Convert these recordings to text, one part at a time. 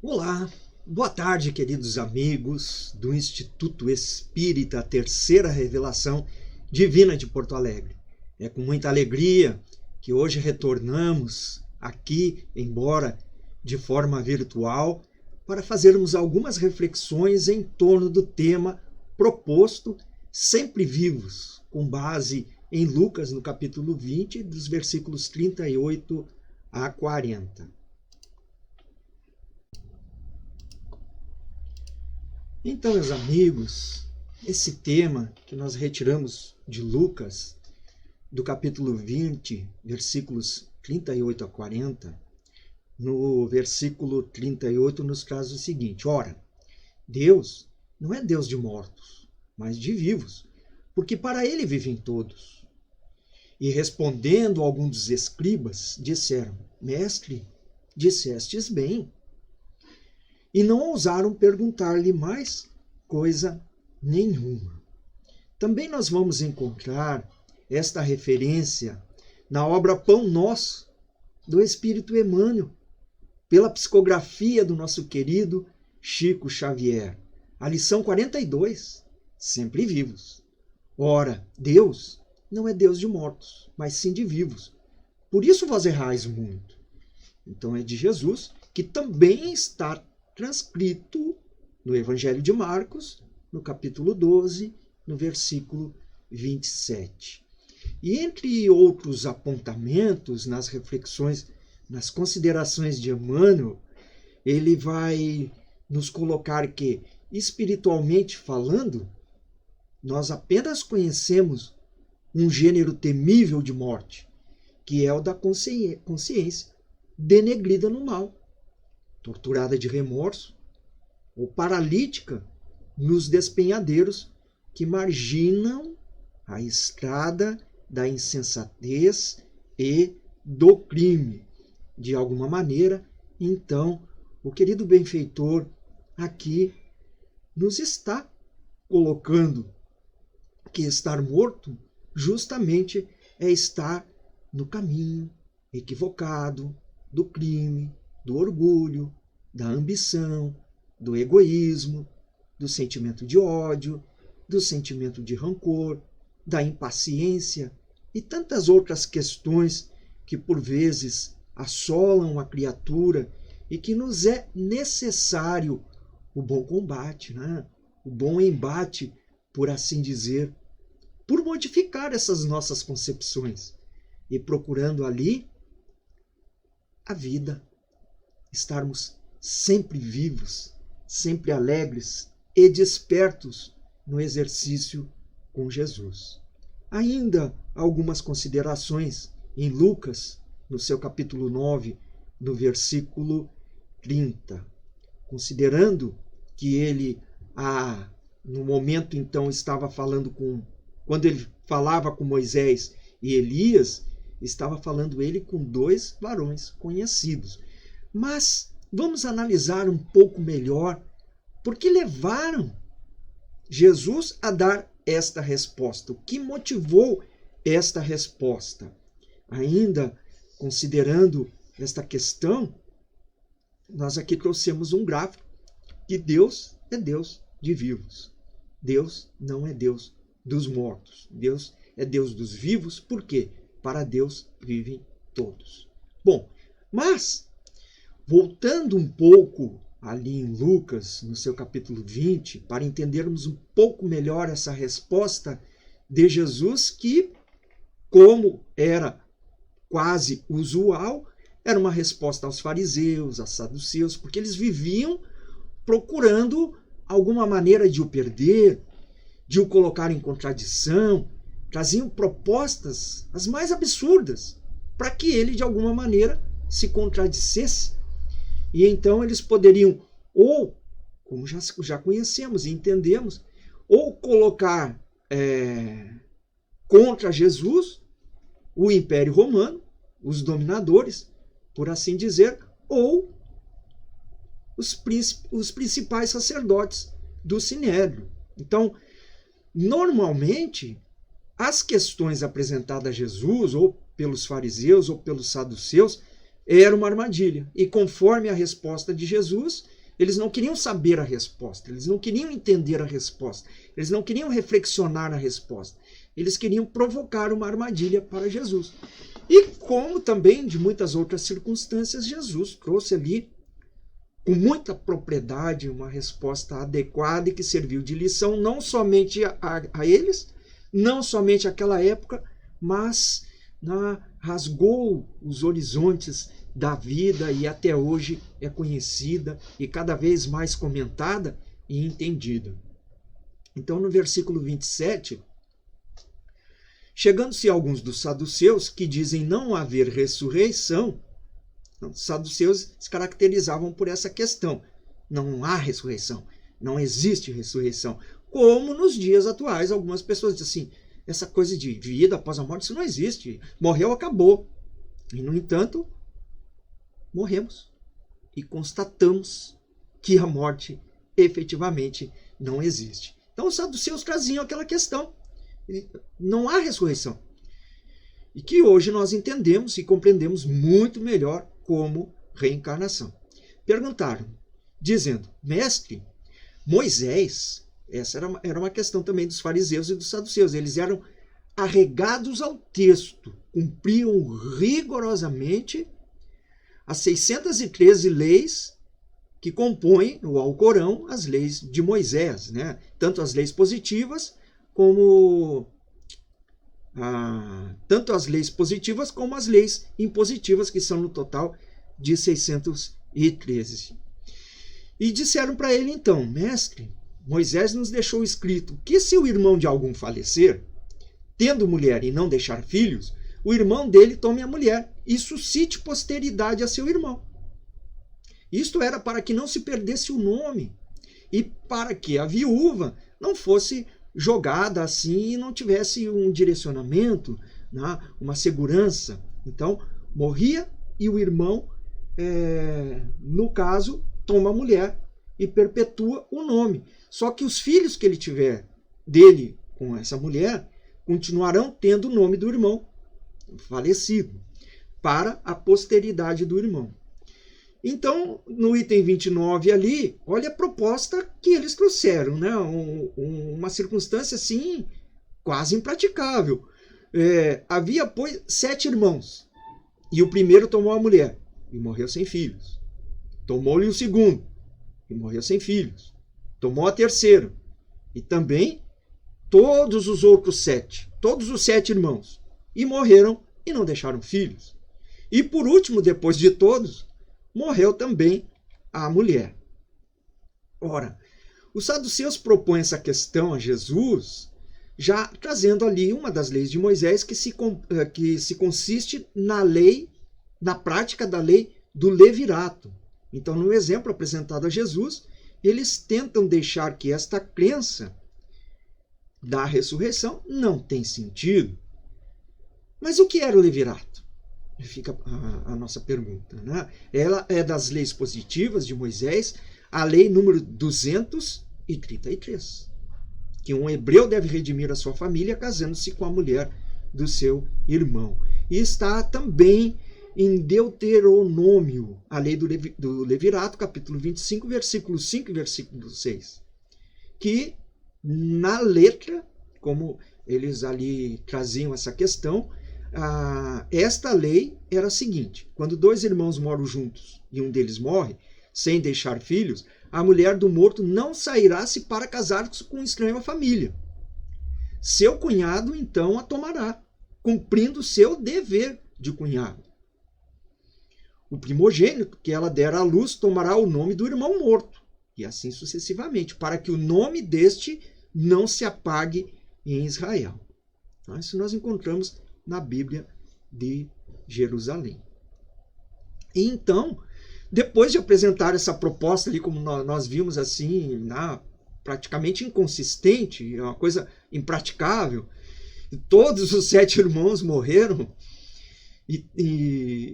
Olá, boa tarde, queridos amigos do Instituto Espírita Terceira Revelação Divina de Porto Alegre. É com muita alegria que hoje retornamos aqui, embora de forma virtual, para fazermos algumas reflexões em torno do tema proposto, sempre vivos, com base em Lucas, no capítulo 20, dos versículos 38 a 40. Então, meus amigos, esse tema que nós retiramos de Lucas, do capítulo 20, versículos 38 a 40, no versículo 38 nos traz o seguinte: ora, Deus não é Deus de mortos, mas de vivos, porque para ele vivem todos. E respondendo alguns dos escribas, disseram: Mestre, dissestes bem. E não ousaram perguntar-lhe mais coisa nenhuma. Também nós vamos encontrar esta referência na obra Pão Nosso, do Espírito Emmanuel, pela psicografia do nosso querido Chico Xavier. A lição 42, sempre vivos. Ora, Deus não é Deus de mortos, mas sim de vivos. Por isso vós errais muito. Então é de Jesus, que também está transcrito no Evangelho de Marcos, no capítulo 12, no versículo 27. E entre outros apontamentos nas reflexões, nas considerações de Emmanuel, ele vai nos colocar que, espiritualmente falando, nós apenas conhecemos um gênero temível de morte, que é o da consciência denegrida no mal, torturada de remorso, ou paralítica nos despenhadeiros que marginam a estrada da insensatez e do crime. De alguma maneira, então, o querido benfeitor aqui nos está colocando que estar morto justamente é estar no caminho equivocado do crime, do orgulho, da ambição, do egoísmo, do sentimento de ódio, do sentimento de rancor, da impaciência e tantas outras questões que por vezes assolam a criatura e que nos é necessário o bom combate, né? O bom embate, por assim dizer, por modificar essas nossas concepções e procurando ali a vida, estarmos sempre vivos, sempre alegres e despertos no exercício com Jesus. Ainda algumas considerações em Lucas, no seu capítulo 9, no versículo 30. Considerando que ele, no momento então, estava falando quando ele falava com Moisés e Elias, estava falando ele com dois varões conhecidos. Mas vamos analisar um pouco melhor por que levaram Jesus a dar esta resposta. O que motivou esta resposta? Ainda considerando esta questão, nós aqui trouxemos um gráfico que Deus é Deus de vivos. Deus não é Deus dos mortos. Deus é Deus dos vivos. Por quê? Para Deus vivem todos. Bom, mas voltando um pouco ali em Lucas, no seu capítulo 20, para entendermos um pouco melhor essa resposta de Jesus, que, como era quase usual, era uma resposta aos fariseus, aos saduceus, porque eles viviam procurando alguma maneira de o perder, de o colocar em contradição, traziam propostas as mais absurdas para que ele, de alguma maneira, se contradissesse. E então eles poderiam, ou, como já conhecemos e entendemos, ou colocar contra Jesus o Império Romano, os dominadores, por assim dizer, ou os principais sacerdotes do Sinédrio. Então, normalmente, as questões apresentadas a Jesus, ou pelos fariseus, ou pelos saduceus, era uma armadilha. E conforme a resposta de Jesus, eles não queriam saber a resposta, eles não queriam entender a resposta, eles não queriam reflexionar na resposta. Eles queriam provocar uma armadilha para Jesus. E como também de muitas outras circunstâncias, Jesus trouxe ali, com muita propriedade, uma resposta adequada e que serviu de lição não somente a eles, não somente àquela época, mas rasgou os horizontes da vida e até hoje é conhecida e cada vez mais comentada e entendida. Então, no versículo 27, chegando-se alguns dos saduceus que dizem não haver ressurreição, os saduceus se caracterizavam por essa questão. Não há ressurreição, não existe ressurreição. Como nos dias atuais, algumas pessoas dizem assim, essa coisa de vida após a morte, isso não existe. Morreu, acabou. E, no entanto, morremos e constatamos que a morte efetivamente não existe. Então, os saduceus traziam aquela questão. Não há ressurreição. E que hoje nós entendemos e compreendemos muito melhor como reencarnação. Perguntaram, dizendo, mestre, Moisés, essa era uma questão também dos fariseus e dos saduceus, eles eram arregados ao texto, cumpriam rigorosamente as 613 leis que compõem o Alcorão, as leis de Moisés, né? Tanto as leis positivas como as leis impositivas, que são no total de 613. E disseram para ele então, mestre, Moisés nos deixou escrito que se o irmão de algum falecer, tendo mulher e não deixar filhos, o irmão dele tome a mulher e suscite posteridade a seu irmão. Isto era para que não se perdesse o nome e para que a viúva não fosse jogada assim e não tivesse um direcionamento, né, uma segurança. Então, morria e o irmão, no caso, toma a mulher e perpetua o nome. Só que os filhos que ele tiver dele com essa mulher continuarão tendo o nome do irmão falecido, para a posteridade do irmão. Então, no item 29 ali, olha a proposta que eles trouxeram, né? Uma circunstância assim, quase impraticável. Havia, pois, 7 irmãos, e o primeiro tomou a mulher, e morreu sem filhos. Tomou-lhe o segundo, e morreu sem filhos. Tomou a terceira, e também todos os outros 7, todos os 7 irmãos, e morreram e não deixaram filhos. E por último, depois de todos, morreu também a mulher. Ora, os saduceus propõem essa questão a Jesus, já trazendo ali uma das leis de Moisés que se consiste na lei, na prática da lei do levirato. Então, no exemplo apresentado a Jesus, eles tentam deixar que esta crença da ressurreição não tem sentido. Mas o que era o levirato? Fica a nossa pergunta, né? Ela é das leis positivas de Moisés, a lei número 233, que um hebreu deve redimir a sua família casando-se com a mulher do seu irmão. E está também em Deuteronômio, a lei do levirato, capítulo 25, versículo 5 e versículo 6, que na letra, como eles ali traziam essa questão, esta lei era a seguinte: quando 2 irmãos moram juntos e um deles morre, sem deixar filhos, a mulher do morto não sairá-se para casar-se com estranha família. Seu cunhado, então, a tomará, cumprindo seu dever de cunhado. O primogênito que ela der à luz tomará o nome do irmão morto, e assim sucessivamente, para que o nome deste não se apague em Israel. Isso nós encontramos na Bíblia de Jerusalém. E então, depois de apresentar essa proposta ali, como nós vimos assim, praticamente inconsistente, uma coisa impraticável, e todos os 7 irmãos morreram,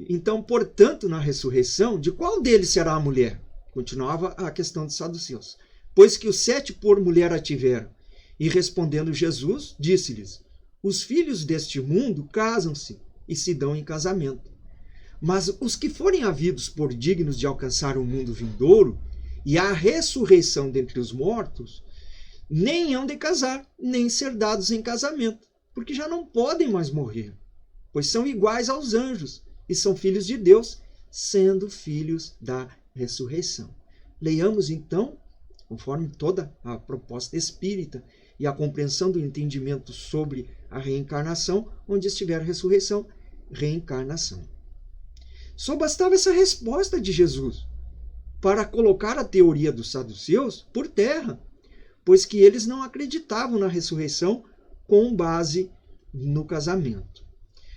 então, portanto, na ressurreição, de qual deles será a mulher? Continuava a questão dos saduceus. Pois que os 7 por mulher a tiveram. E respondendo Jesus, disse-lhes: os filhos deste mundo casam-se e se dão em casamento. Mas os que forem havidos por dignos de alcançar o mundo vindouro e a ressurreição dentre os mortos, nem hão de casar, nem ser dados em casamento, porque já não podem mais morrer, pois são iguais aos anjos e são filhos de Deus, sendo filhos da ressurreição. Leiamos então, conforme toda a proposta espírita e a compreensão do entendimento sobre a reencarnação, onde estiver ressurreição, reencarnação. Só bastava essa resposta de Jesus para colocar a teoria dos saduceus por terra, pois que eles não acreditavam na ressurreição com base no casamento.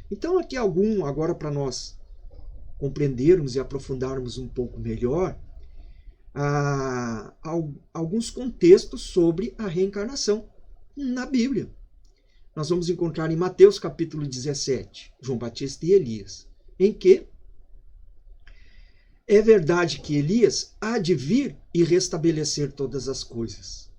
Então aqui agora para nós compreendermos e aprofundarmos um pouco melhor alguns contextos sobre a reencarnação na Bíblia. Nós vamos encontrar em Mateus capítulo 17, João Batista e Elias, em que é verdade que Elias há de vir e restabelecer todas as coisas.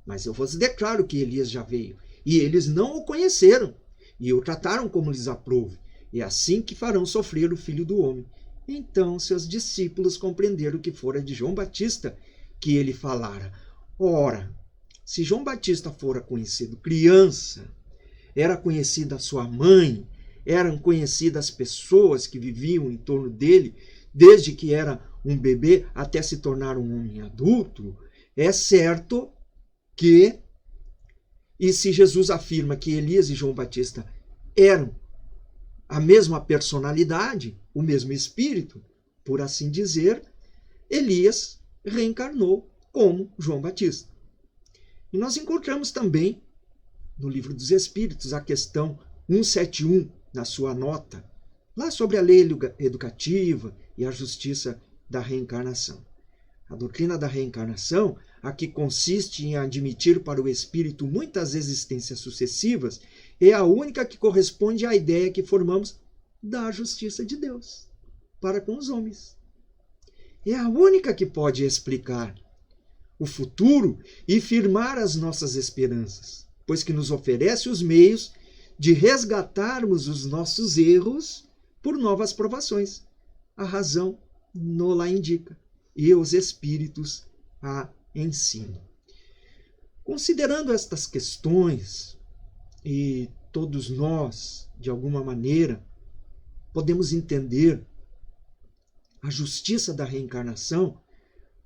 Mas eu vos declaro que Elias já veio, e eles não o conheceram, e o trataram como lhes aprouve. É assim que farão sofrer o Filho do Homem. Então seus discípulos compreenderam que fora de João Batista que ele falara. Ora, se João Batista fora conhecido criança, era conhecida a sua mãe, eram conhecidas as pessoas que viviam em torno dele, desde que era um bebê até se tornar um homem adulto, é certo que, e se Jesus afirma que Elias e João Batista eram a mesma personalidade, o mesmo espírito, por assim dizer, Elias reencarnou como João Batista. E nós encontramos também no Livro dos Espíritos a questão 171, na sua nota, lá sobre a lei educativa e a justiça da reencarnação. A doutrina da reencarnação, a que consiste em admitir para o espírito muitas existências sucessivas, é a única que corresponde à ideia que formamos da justiça de Deus para com os homens. É a única que pode explicar o futuro e firmar as nossas esperanças, pois que nos oferece os meios de resgatarmos os nossos erros por novas provações. A razão nos-la indica e os espíritos a ensinam. Considerando estas questões, e todos nós, de alguma maneira, podemos entender a justiça da reencarnação,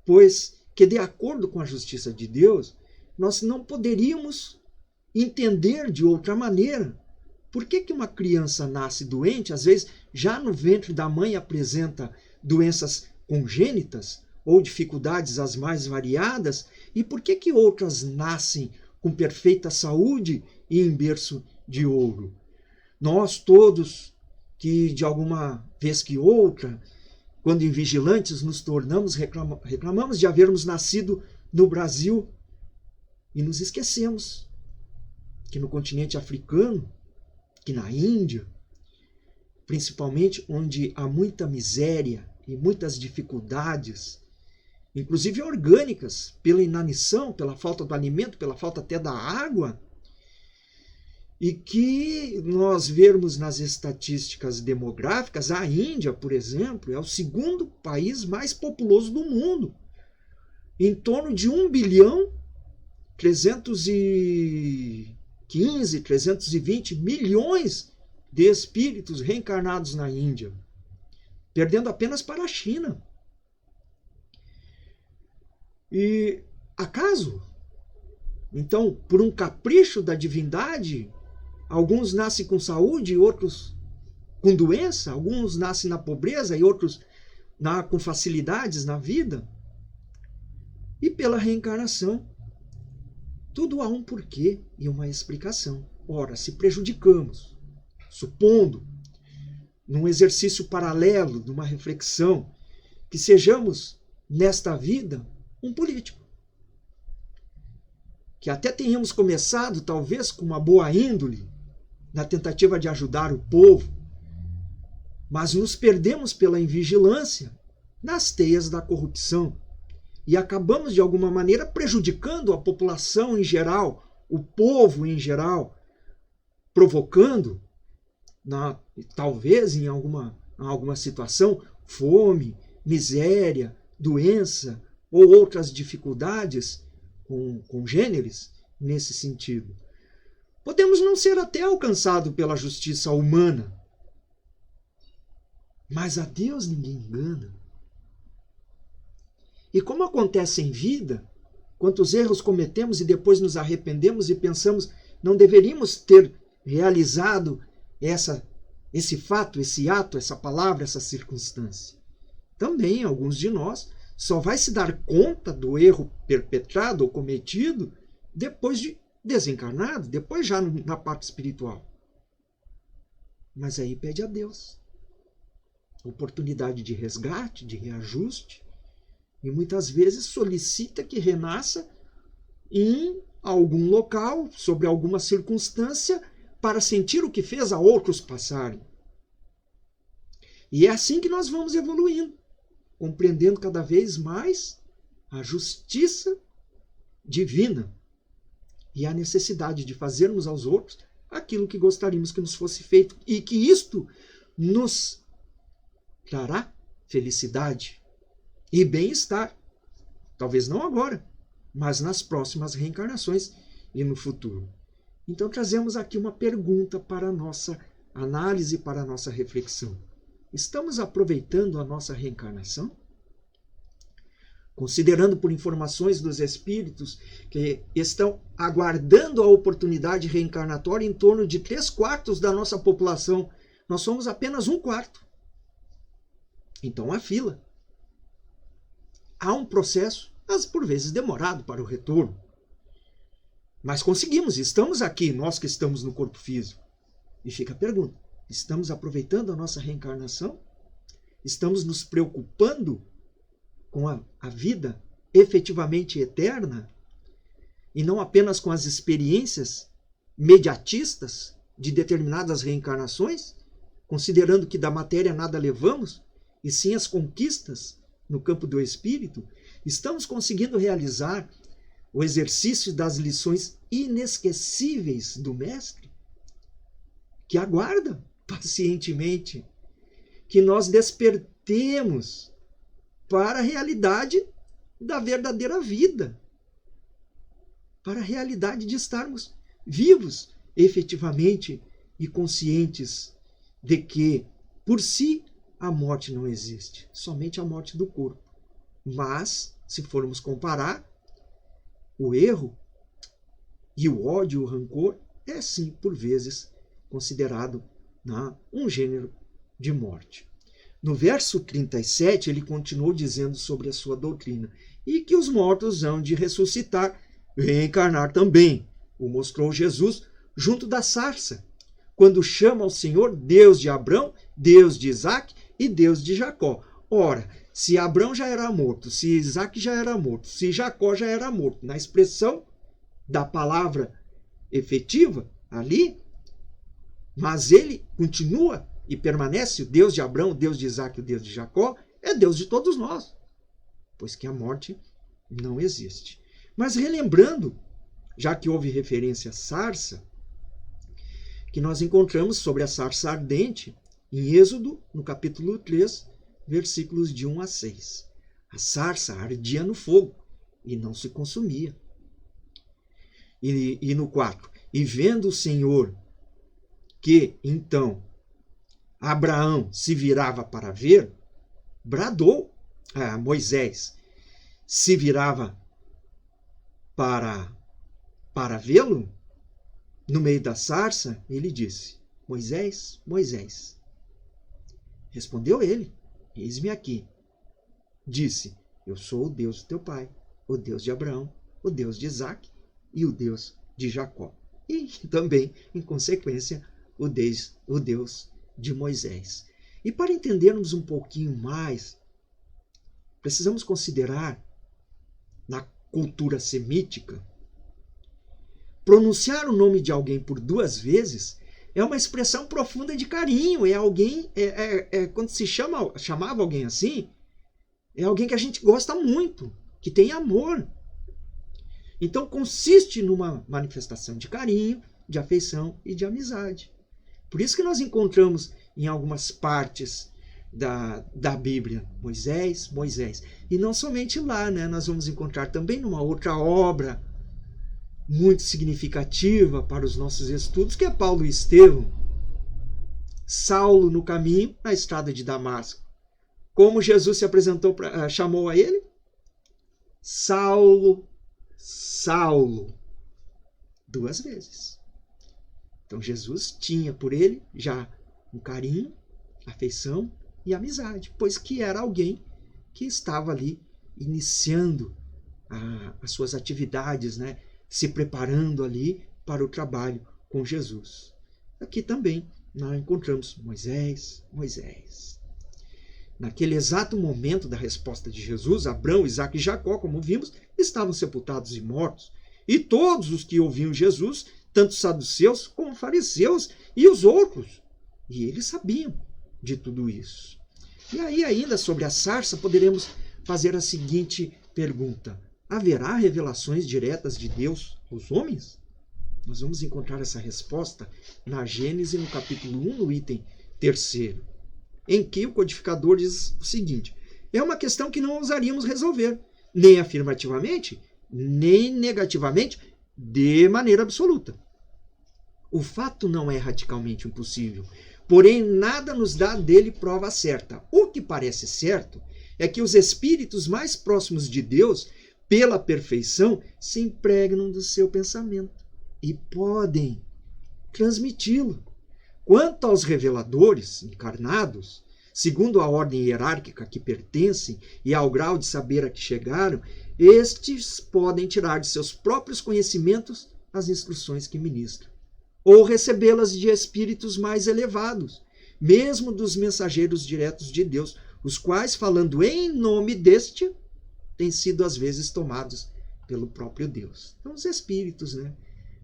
pois que, de acordo com a justiça de Deus, nós não poderíamos entender de outra maneira. Por que uma criança nasce doente, às vezes já no ventre da mãe apresenta doenças congênitas ou dificuldades as mais variadas, e por que outras nascem com perfeita saúde e em berço de ouro? Nós todos, que de alguma vez que outra, quando invigilantes nos tornamos, reclamamos de havermos nascido no Brasil e nos esquecemos que no continente africano, que na Índia, principalmente onde há muita miséria e muitas dificuldades, inclusive orgânicas, pela inanição, pela falta do alimento, pela falta até da água, e que nós vermos nas estatísticas demográficas, a Índia, por exemplo, é o segundo país mais populoso do mundo. Em torno de 1 bilhão 320 milhões de espíritos reencarnados na Índia, perdendo apenas para a China. E acaso, então, por um capricho da divindade, alguns nascem com saúde e outros com doença, alguns nascem na pobreza e outros com facilidades na vida? E pela reencarnação, tudo há um porquê e uma explicação. Ora, se prejudicamos, supondo, num exercício paralelo, de uma reflexão, que sejamos, nesta vida, um político, que até tenhamos começado, talvez, com uma boa índole, na tentativa de ajudar o povo, mas nos perdemos pela invigilância nas teias da corrupção e acabamos, de alguma maneira, prejudicando a população em geral, o povo em geral, provocando, talvez em alguma a alguma situação, fome, miséria, doença ou outras dificuldades congêneres nesse sentido. Podemos não ser até alcançados pela justiça humana, mas a Deus ninguém engana. E como acontece em vida, quantos erros cometemos e depois nos arrependemos e pensamos, não deveríamos ter realizado esse fato, esse ato, essa palavra, essa circunstância. Também alguns de nós só vai se dar conta do erro perpetrado ou cometido depois de desencarnado, depois já na parte espiritual. Mas aí pede a Deus oportunidade de resgate, de reajuste, e muitas vezes solicita que renasça em algum local, sobre alguma circunstância, para sentir o que fez a outros passarem. E é assim que nós vamos evoluindo, compreendendo cada vez mais a justiça divina e a necessidade de fazermos aos outros aquilo que gostaríamos que nos fosse feito, e que isto nos trará felicidade e bem-estar. Talvez não agora, mas nas próximas reencarnações e no futuro. Então trazemos aqui uma pergunta para a nossa análise, para a nossa reflexão. Estamos aproveitando a nossa reencarnação? Considerando por informações dos espíritos que estão aguardando a oportunidade reencarnatória em torno de 3/4 da nossa população, nós somos apenas 1/4. Então há fila. Há um processo, mas por vezes demorado para o retorno. Mas conseguimos, estamos aqui, nós que estamos no corpo físico. E fica a pergunta, estamos aproveitando a nossa reencarnação? Estamos nos preocupando com a vida efetivamente eterna? E não apenas com as experiências mediatistas de determinadas reencarnações? Considerando que da matéria nada levamos, e sim as conquistas no campo do espírito? Estamos conseguindo realizar o exercício das lições inesquecíveis do Mestre, que aguarda pacientemente que nós despertemos para a realidade da verdadeira vida, para a realidade de estarmos vivos efetivamente e conscientes de que, por si, a morte não existe, somente a morte do corpo. Mas, se formos comparar, o erro e o ódio, o rancor, é sim, por vezes, considerado um gênero de morte. No verso 37, ele continuou dizendo sobre a sua doutrina, e que os mortos hão de ressuscitar, reencarnar também. O mostrou Jesus junto da sarça, quando chama ao Senhor Deus de Abrão, Deus de Isaque e Deus de Jacó. Ora, se Abrão já era morto, se Isaque já era morto, se Jacó já era morto, na expressão da palavra efetiva ali, mas ele continua e permanece, o Deus de Abrão, o Deus de Isaque, o Deus de Jacó, é Deus de todos nós, pois que a morte não existe. Mas relembrando, já que houve referência à sarça, que nós encontramos sobre a sarça ardente em Êxodo, no capítulo 3, versículos de 1 a 6. A sarça ardia no fogo e não se consumia. E no 4, e vendo o Senhor que, então, Abraão se virava para ver, bradou, Moisés se virava para vê-lo, no meio da sarça, ele disse, Moisés, Moisés. Respondeu ele, eis-me aqui. Disse, eu sou o Deus do teu pai, o Deus de Abraão, o Deus de Isaque e o Deus de Jacó. E também, em consequência, o Deus de Moisés. E para entendermos um pouquinho mais, precisamos considerar, na cultura semítica, pronunciar o nome de alguém por 2 vezes é uma expressão profunda de carinho. É alguém, quando se chamava alguém assim, é alguém que a gente gosta muito, que tem amor. Então consiste numa manifestação de carinho, de afeição e de amizade. Por isso que nós encontramos em algumas partes da Bíblia. Moisés, Moisés. E não somente lá, né? Nós vamos encontrar também numa outra obra muito significativa para os nossos estudos, que é Paulo e Estevão. Saulo no caminho, na estrada de Damasco. Como Jesus se apresentou, chamou a ele? Saulo, Saulo. 2 vezes. Então Jesus tinha por ele já um carinho, afeição e amizade, pois que era alguém que estava ali iniciando as suas atividades, né? Se preparando ali para o trabalho com Jesus. Aqui também nós encontramos Moisés, Moisés. Naquele exato momento da resposta de Jesus, Abraão, Isaque e Jacó, como vimos, estavam sepultados e mortos. E todos os que ouviam Jesus, tanto saduceus como fariseus e os outros, e eles sabiam de tudo isso. E aí, ainda sobre a sarça, poderemos fazer a seguinte pergunta: haverá revelações diretas de Deus aos homens? Nós vamos encontrar essa resposta na Gênesis, no capítulo 1, no item 3º, em que o codificador diz o seguinte: é uma questão que não ousaríamos resolver, nem afirmativamente, nem negativamente, de maneira absoluta. O fato não é radicalmente impossível, porém nada nos dá dele prova certa. O que parece certo é que os espíritos mais próximos de Deus, pela perfeição, se impregnam do seu pensamento e podem transmiti-lo. Quanto aos reveladores encarnados, segundo a ordem hierárquica a que pertencem e ao grau de saber a que chegaram, estes podem tirar de seus próprios conhecimentos as instruções que ministram, ou recebê-las de espíritos mais elevados, mesmo dos mensageiros diretos de Deus, os quais, falando em nome deste, têm sido às vezes tomados pelo próprio Deus. Então, os espíritos, né,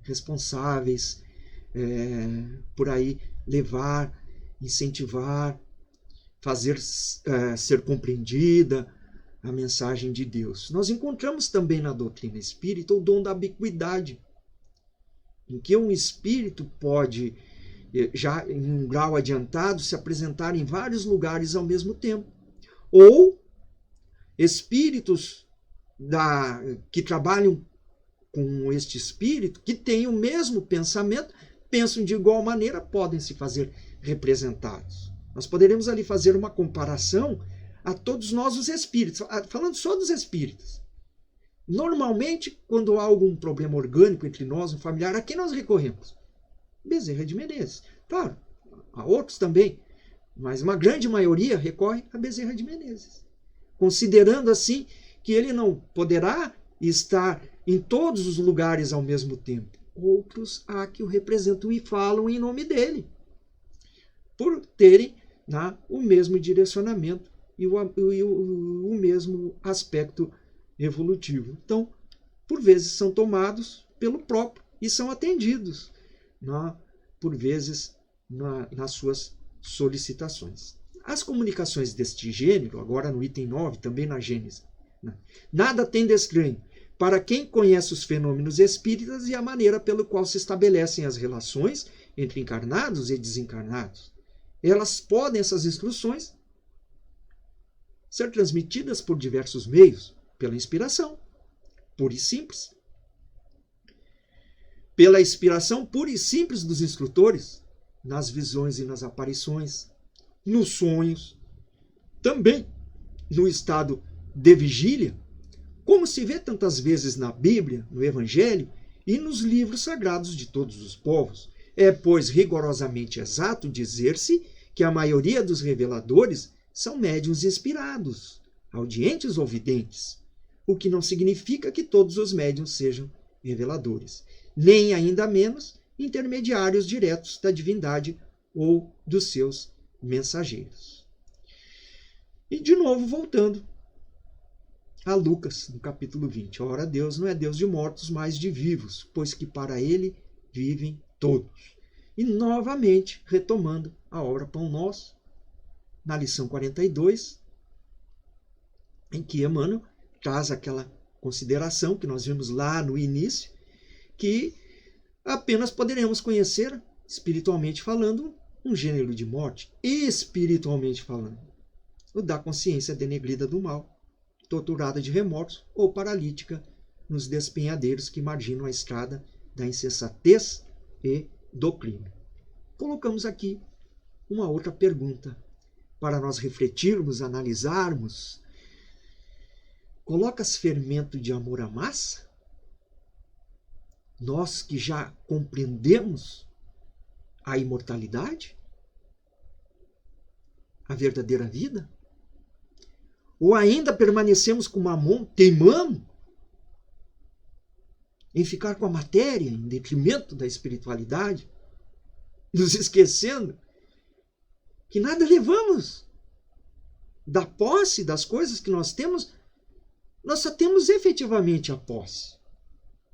responsáveis por aí levar, incentivar, fazer ser compreendida a mensagem de Deus. Nós encontramos também na doutrina espírita o dom da ubiquidade, em que um espírito pode, já em um grau adiantado, se apresentar em vários lugares ao mesmo tempo. Ou espíritos que trabalham com este espírito, que têm o mesmo pensamento, pensam de igual maneira, podem se fazer representados. Nós poderemos ali fazer uma comparação a todos nós os espíritos, falando só dos espíritos. Normalmente, quando há algum problema orgânico entre nós, um familiar, a quem nós recorremos? Bezerra de Menezes. Claro, há outros também, mas uma grande maioria recorre a Bezerra de Menezes, considerando assim que ele não poderá estar em todos os lugares ao mesmo tempo. Outros há que o representam e falam em nome dele, por terem o mesmo direcionamento e o mesmo aspecto evolutivo. Então, por vezes são tomados pelo próprio e são atendidos, por vezes, nas suas solicitações. As comunicações deste gênero, agora no item 9, também na Gênesis, nada tem de estranho para quem conhece os fenômenos espíritas e a maneira pela qual se estabelecem as relações entre encarnados e desencarnados. Essas instruções, ser transmitidas por diversos meios, pela inspiração, pura e simples. Pela inspiração pura e simples dos instrutores, nas visões e nas aparições, nos sonhos, também no estado de vigília, como se vê tantas vezes na Bíblia, no Evangelho e nos livros sagrados de todos os povos. É, pois, rigorosamente exato dizer-se que a maioria dos reveladores são médiuns inspirados, audientes ou videntes, o que não significa que todos os médiuns sejam reveladores, nem ainda menos intermediários diretos da divindade ou dos seus mensageiros. E de novo voltando a Lucas, no capítulo 20. Ora, Deus não é Deus de mortos, mas de vivos, pois que para ele vivem todos. E novamente, retomando a obra Pão Nosso, na lição 42, em que Emmanuel traz aquela consideração que nós vimos lá no início, que apenas poderemos conhecer, espiritualmente falando, um gênero de morte, espiritualmente falando. o da consciência denegrida do mal, torturada de remorso ou paralítica nos despenhadeiros que marginam a estrada da insensatez e do crime. Colocamos aqui uma outra pergunta para nós refletirmos, analisarmos. Colocas fermento de amor à massa? Nós que já compreendemos a imortalidade? A verdadeira vida? Ou ainda permanecemos com Mamon, teimando em ficar com a matéria em detrimento da espiritualidade, nos esquecendo que nada levamos da posse das coisas que nós temos, nós só temos efetivamente a posse.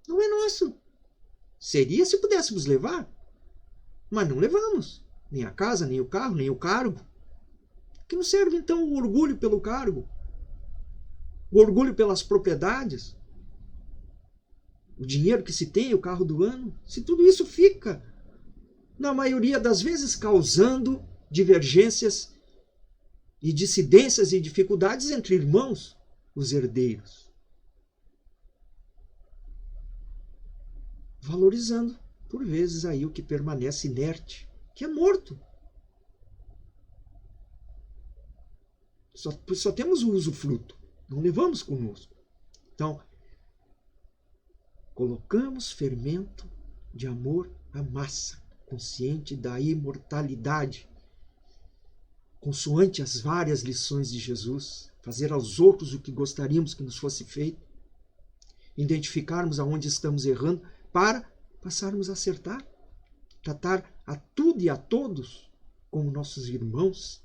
Não é nosso. Seria se pudéssemos levar, mas não levamos. Nem a casa, nem o carro, nem o cargo. Que nos serve então o orgulho pelo cargo? O orgulho pelas propriedades? O dinheiro que se tem, o carro do ano? Se tudo isso fica, na maioria das vezes, causando divergências e dissidências e dificuldades entre irmãos, os herdeiros. Valorizando, por vezes, aí o que permanece inerte, que é morto. Só temos o usufruto, não levamos conosco. Então, colocamos fermento de amor à massa, consciente da imortalidade, consoante as várias lições de Jesus, fazer aos outros o que gostaríamos que nos fosse feito, identificarmos aonde estamos errando para passarmos a acertar, tratar a tudo e a todos como nossos irmãos,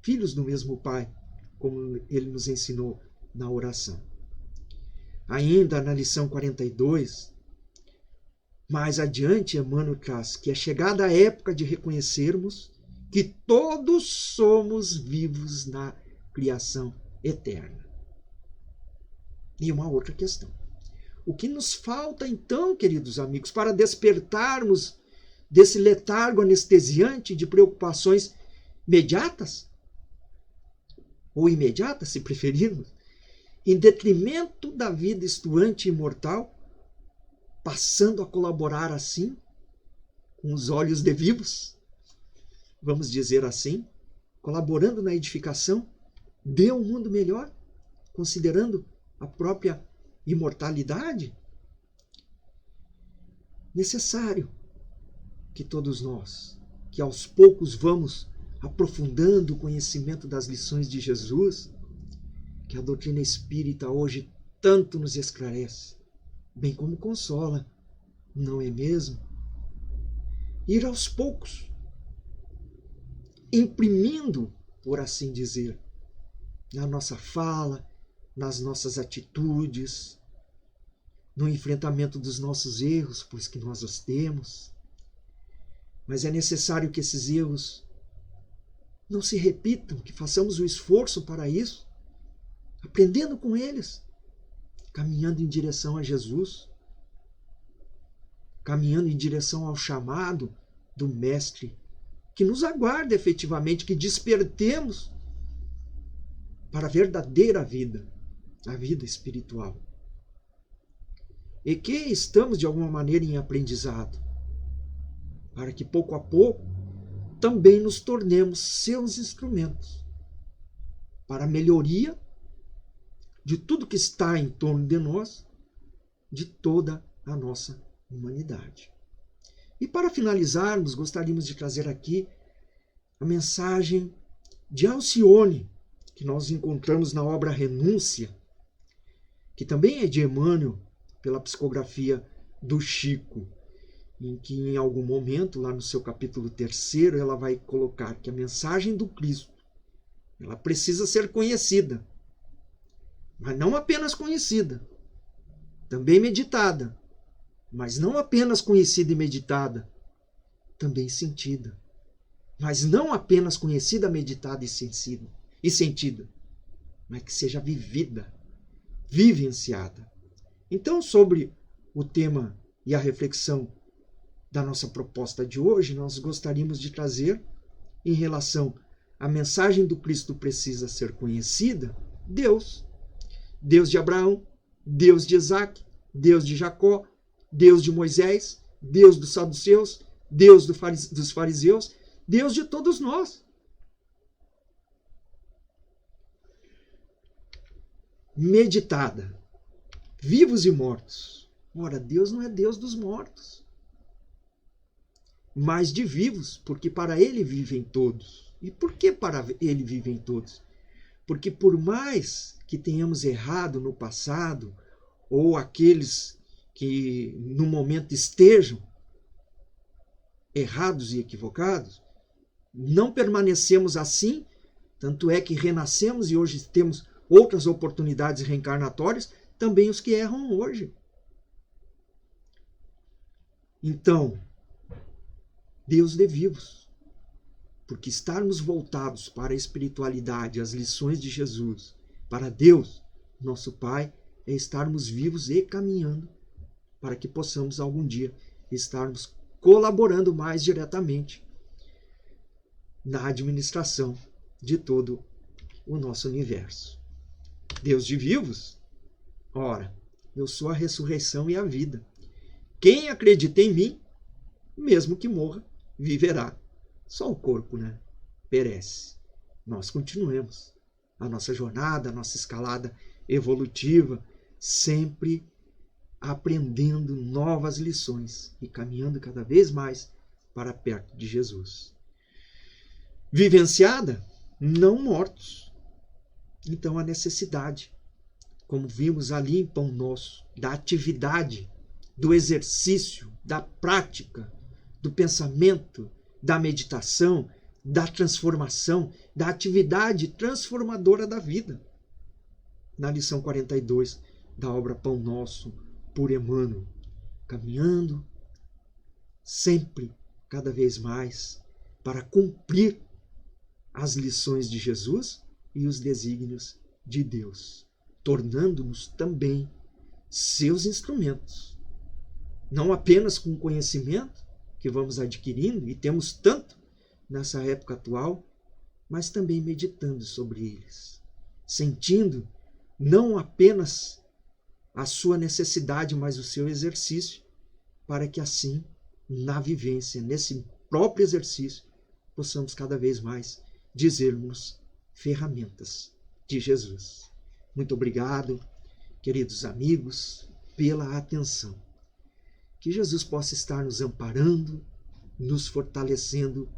filhos do mesmo Pai, como ele nos ensinou na oração. Ainda na lição 42, mais adiante, Emmanuel traz que é chegada a época de reconhecermos que todos somos vivos na criação eterna. E uma outra questão. O que nos falta então, queridos amigos, para despertarmos desse letargo anestesiante de preocupações imediatas? Ou imediatas, se preferirmos, em detrimento da vida estuante e imortal, passando a colaborar assim, com os olhos de vivos, vamos dizer assim, colaborando na edificação de um mundo melhor, considerando a própria imortalidade? Necessário que todos nós, que aos poucos vamos aprofundando o conhecimento das lições de Jesus, que a doutrina espírita hoje tanto nos esclarece, bem como consola, não é mesmo? Ir aos poucos, imprimindo, por assim dizer, na nossa fala, nas nossas atitudes, no enfrentamento dos nossos erros, pois que nós os temos. Mas é necessário que esses erros não se repitam, que façamos o esforço para isso, aprendendo com eles, caminhando em direção a Jesus, caminhando em direção ao chamado do Mestre, que nos aguarda efetivamente, que despertemos para a verdadeira vida, a vida espiritual. E que estamos, de alguma maneira, em aprendizado, para que, pouco a pouco, também nos tornemos seus instrumentos para a melhoria de tudo que está em torno de nós, de toda a nossa humanidade. E para finalizarmos, gostaríamos de trazer aqui a mensagem de Alcione, que nós encontramos na obra Renúncia, que também é de Emmanuel, pela psicografia do Chico, em que em algum momento, lá no seu capítulo 3º, ela vai colocar que a mensagem do Cristo, ela precisa ser conhecida, mas não apenas conhecida, também meditada, mas não apenas conhecida e meditada, também sentida, mas não apenas conhecida, meditada e sentida, mas que seja vivida, vivenciada. Então, sobre o tema e a reflexão da nossa proposta de hoje, nós gostaríamos de trazer, em relação a mensagem do Cristo precisa ser conhecida? Deus. Deus de Abraão, Deus de Isaac, Deus de Jacó, Deus de Moisés, Deus dos saduceus, Deus dos fariseus, Deus de todos nós. Meditada. Vivos e mortos. Ora, Deus não é Deus dos mortos, mas de vivos, porque para Ele vivem todos. E por que para Ele vivem todos? Porque por mais que tenhamos errado no passado, ou aqueles que no momento estejam errados e equivocados, não permanecemos assim, tanto é que renascemos e hoje temos outras oportunidades reencarnatórias, também os que erram hoje. Então, Deus de vivos, porque estarmos voltados para a espiritualidade, as lições de Jesus, para Deus, nosso Pai, é estarmos vivos e caminhando para que possamos algum dia estarmos colaborando mais diretamente na administração de todo o nosso universo. Deus de vivos? Ora, eu sou a ressurreição e a vida. Quem acredita em mim, mesmo que morra, viverá. Só o corpo, perece. Nós continuemos a nossa jornada, a nossa escalada evolutiva, sempre aprendendo novas lições e caminhando cada vez mais para perto de Jesus. Vivenciada, não mortos. Então a necessidade, como vimos ali em Pão Nosso, da atividade, do exercício, da prática, do pensamento, da meditação, da transformação, da atividade transformadora da vida. Na lição 42 da obra Pão Nosso, por Emmanuel, caminhando sempre, cada vez mais, para cumprir as lições de Jesus e os desígnios de Deus, tornando-nos também seus instrumentos. Não apenas com o conhecimento que vamos adquirindo, e temos tanto nessa época atual, mas também meditando sobre eles, sentindo não apenas a sua necessidade, mas o seu exercício, para que assim, na vivência, nesse próprio exercício, possamos cada vez mais dizermos ferramentas de Jesus. Muito obrigado, queridos amigos, pela atenção. Que Jesus possa estar nos amparando, nos fortalecendo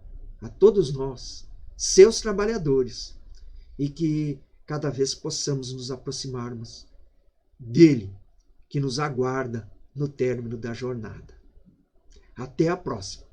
a todos nós, seus trabalhadores, e que cada vez possamos nos aproximarmos dele, que nos aguarda no término da jornada. Até a próxima.